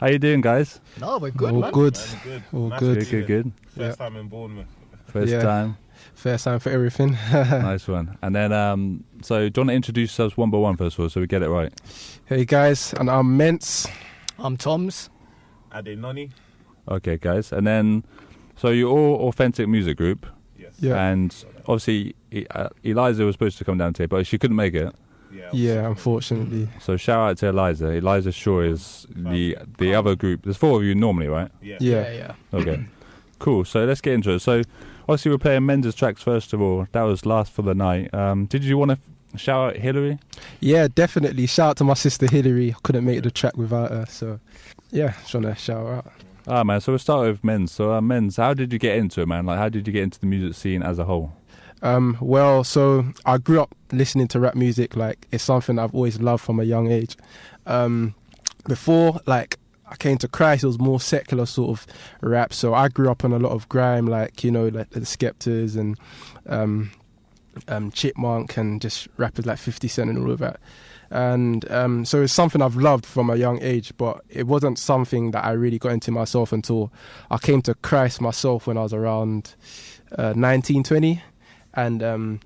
How you doing, guys? No, we're good, All man. good. Man, good. All Nice good. to see you. Good. First time in Bournemouth. First Yeah. time. First time for everything. Nice one. And then, so do you want to introduce yourselves one by one first of all, so we get it right? Hey guys, and I'm Mence. I'm Tom's. Ade Noni. Okay, guys. And then, so you're all Authentic Music Group, Yes. Yeah. and obviously Eliza was supposed to come down today, but she couldn't make it. Yeah, unfortunately. So shout out to Eliza. Eliza Shaw is the other group. There's four of you normally, right? Yeah. Okay. Cool. So let's get into it. So obviously we're playing Mendes tracks first of all. That was Last for the Night. Did you want to shout out Hillary? Yeah, definitely. Shout out to my sister Hillary. I couldn't make the track without her. So, yeah, just want to shout her out. Man. So we'll start with Men's. So Men's, how did you get into it, man? Like, how did you get into the music scene as a whole? Well, so I grew up listening to rap music. Like, it's something I've always loved from a young age. Before, like, I came to Christ, it was more secular sort of rap. So I grew up on a lot of grime, like, you know, like the Skeptors and Chipmunk and just rappers like 50 Cent and all of that. And so it's something I've loved from a young age, but it wasn't something that I really got into myself until I came to Christ myself when I was around 19, 20. And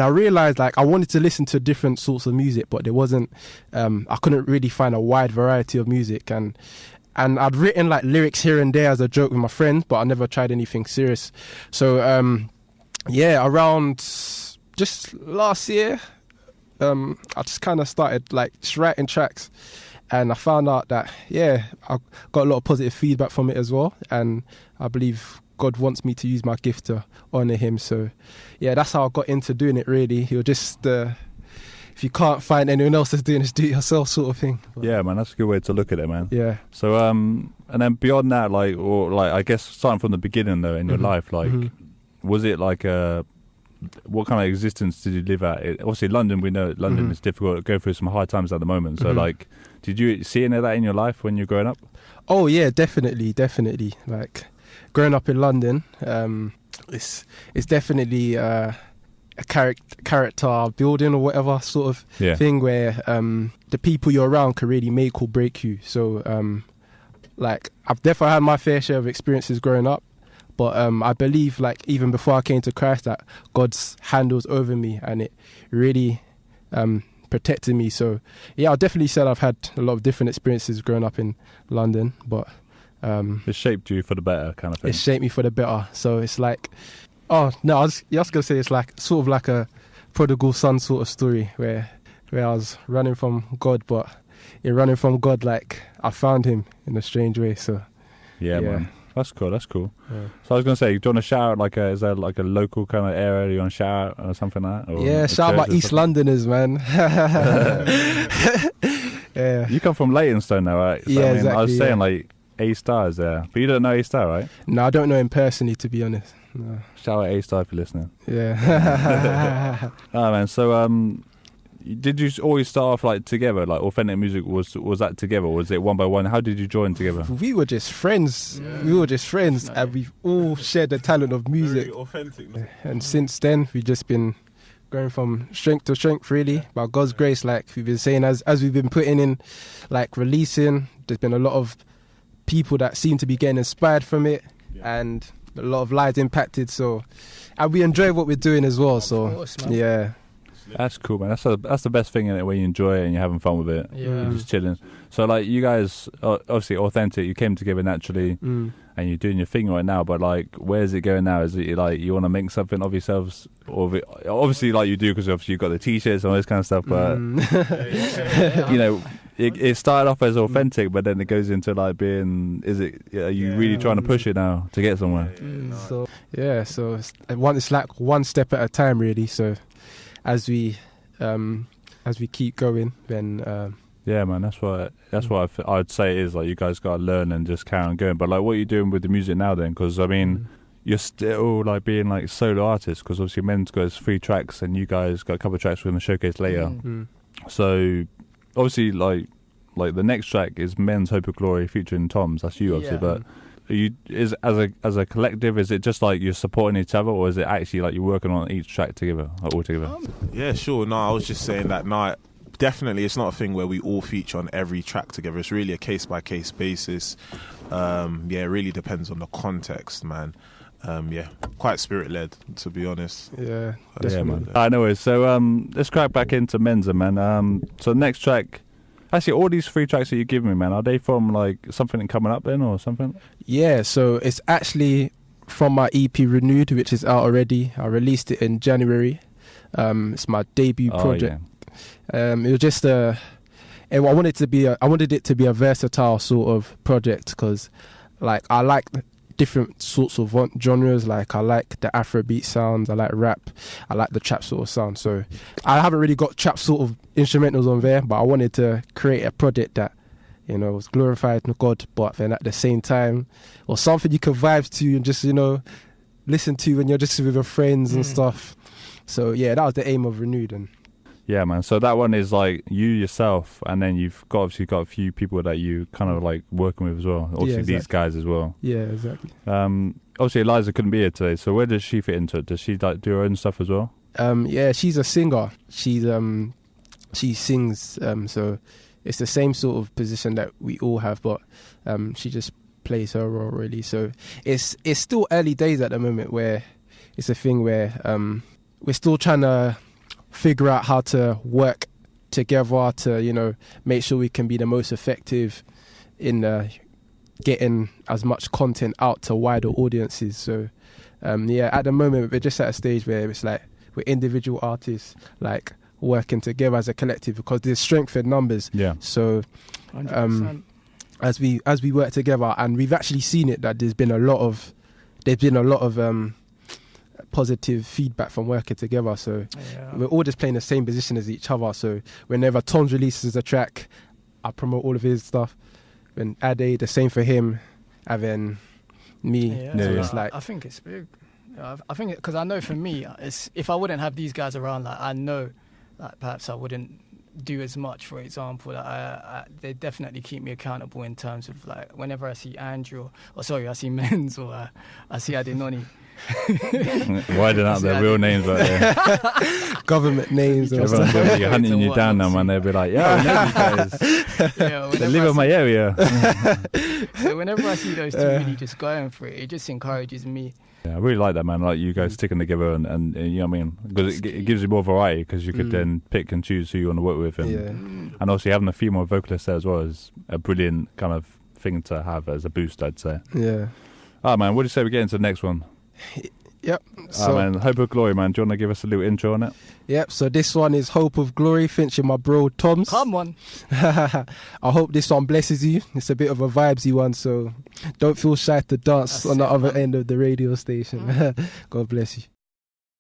I realised, like, I wanted to listen to different sorts of music, but there wasn't, I couldn't really find a wide variety of music. And I'd written, like, lyrics here and there as a joke with my friends, but I never tried anything serious. So, around just last year, I just kind of started, like, just writing tracks. And I found out that, I got a lot of positive feedback from it as well. And I believe God wants me to use my gift to honour him. So, yeah, that's how I got into doing it, really. You're just, if you can't find anyone else that's doing it, just do it yourself sort of thing. But, Yeah, man, that's a good way to look at it, man. yeah. So, and then beyond that, I guess starting from the beginning, though, in your life, was it like what kind of existence did you live at? Obviously, London, we know London is difficult, going through some hard times at the moment. So, like, did you see any of that in your life when you were growing up? Oh, yeah, definitely. Like, growing up in London, it's definitely a character building or whatever sort of thing where the people you're around can really make or break you. So, like, I've definitely had my fair share of experiences growing up, but I believe, like, even before I came to Christ, that God's hand was over me and it really protected me. So, yeah, I'll definitely say I've had a lot of different experiences growing up in London, but It shaped you for the better, kind of thing. It shaped me for the better. So it's like, I was gonna say it's like sort of like a prodigal son sort of story where I was running from God, but in running from God, like, I found him in a strange way. So yeah. Man. That's cool. Yeah. So I was going to say, do you want to shout out, is there like a local kind of area you want to shout out or something like that? Or shout out my East Londoners, man. Yeah. You come from Leytonstone now, right? So, Exactly. I was saying, like, A-Star is there. But you don't know A-Star, right? No, I don't know him personally, to be honest. No. Shout out A-Star if you're listening. Yeah. Man. So, did you always start off, like, together? Like, Authentic Music, was that together? Or was it one by one? How did you join together? We were just friends. And we've all shared the talent of music. Very authentic. And since then, we've just been going from strength to strength, really. By God's grace, like we've been saying, as we've been putting in, like, releasing, there's been a lot of people that seem to be getting inspired from it, and a lot of lives impacted. So, and we enjoy what we're doing as well. So, course, man. yeah. That's cool, man. That's the best thing in it, when you enjoy it and you're having fun with it. Yeah. You're just chilling. So, like, you guys, obviously Authentic, you came together naturally and you're doing your thing right now, but, like, where's it going now? Is it, like, you want to make something of yourselves? Or obviously, like, you do, because obviously you've got the T-shirts and all this kind of stuff, but, you know, it started off as Authentic, but then it goes into, like, being, are you really trying to push it now to get somewhere? So it's like one step at a time, really. So as we keep going, then yeah, man, that's what I'd say is, like, you guys got to learn and just carry on going. But, like, what are you doing with the music now then? Because, I mean, you're still, like, being, like, solo artists, because obviously Men's got 3 tracks and you guys got a couple of tracks we're going to showcase later. So obviously, like the next track is Men's Hope of Glory featuring Tom's. That's you, obviously. But as a collective, is it just like you're supporting each other, or is it actually like you're working on each track together, like, all together? Yeah, sure. No, I was just saying that night, definitely, it's not a thing where we all feature on every track together. It's really a case-by-case basis. It really depends on the context, man. Quite spirit-led, to be honest. Yeah, Yeah, man. I know it. So let's crack back into Menza, man. So next track, actually, all these 3 tracks that you give me, man, are they from like something coming up then or something? Yeah, so it's actually from my EP Renewed, which is out already. I released it in January. It's my debut project. Yeah. It was just I wanted it to be a versatile sort of project because, like, I like different sorts of genres. Like, I like the Afrobeat sounds, I like rap, I like the trap sort of sound. So I haven't really got trap sort of instrumentals on there, but I wanted to create a project that, you know, was glorified to God, but then at the same time, or something you can vibe to and just, you know, listen to when you're just with your friends and stuff. So yeah, that was the aim of Renewed. And yeah, man. So that one is like you yourself, and then you've obviously got a few people that you kind of like working with as well. Obviously, exactly. These guys as well. Yeah, exactly. Obviously, Eliza couldn't be here today. So where does she fit into it? Does she like do her own stuff as well? Yeah, she's a singer. She sings. So it's the same sort of position that we all have, but she just plays her role really. So it's still early days at the moment, where it's a thing where we're still trying to figure out how to work together to, you know, make sure we can be the most effective in getting as much content out to wider audiences. So at the moment we're just at a stage where it's like we're individual artists like working together as a collective because there's strength in numbers. Yeah. So 100%. as we work together, and we've actually seen it that there's been a lot of positive feedback from working together. So we're all just playing the same position as each other. So whenever Tom's releases a track, I promote all of his stuff. When Ade, the same for him, and then me. It's like, I think it's big. I think because I know for me, it's if I wouldn't have these guys around, like I know, like perhaps I wouldn't do as much. For example, they definitely keep me accountable in terms of like whenever I see Andrew, I see Menz, or I see Adenoni. Widen out their real names right there. Government names. You're hunting you down now, man. They'll be like, I know these guys. They live in my area. So whenever I see those two really just going for it, it just encourages me. Yeah, I really like that, man. Like you guys sticking together and you know what I mean? Because it gives you more variety because you could then pick and choose who you want to work with. And also having a female vocalist there as well is a brilliant kind of thing to have as a boost, I'd say. Yeah. All right, man. What do you say we get into the next one? Yep. So, man, Hope of Glory, man. Do you want to give us a little intro on it? Yep. So this one is Hope of Glory, featuring my bro Toms. Come on. I hope this one blesses you. It's a bit of a vibesy one, so don't feel shy to dance on the other end of the radio station. God bless you.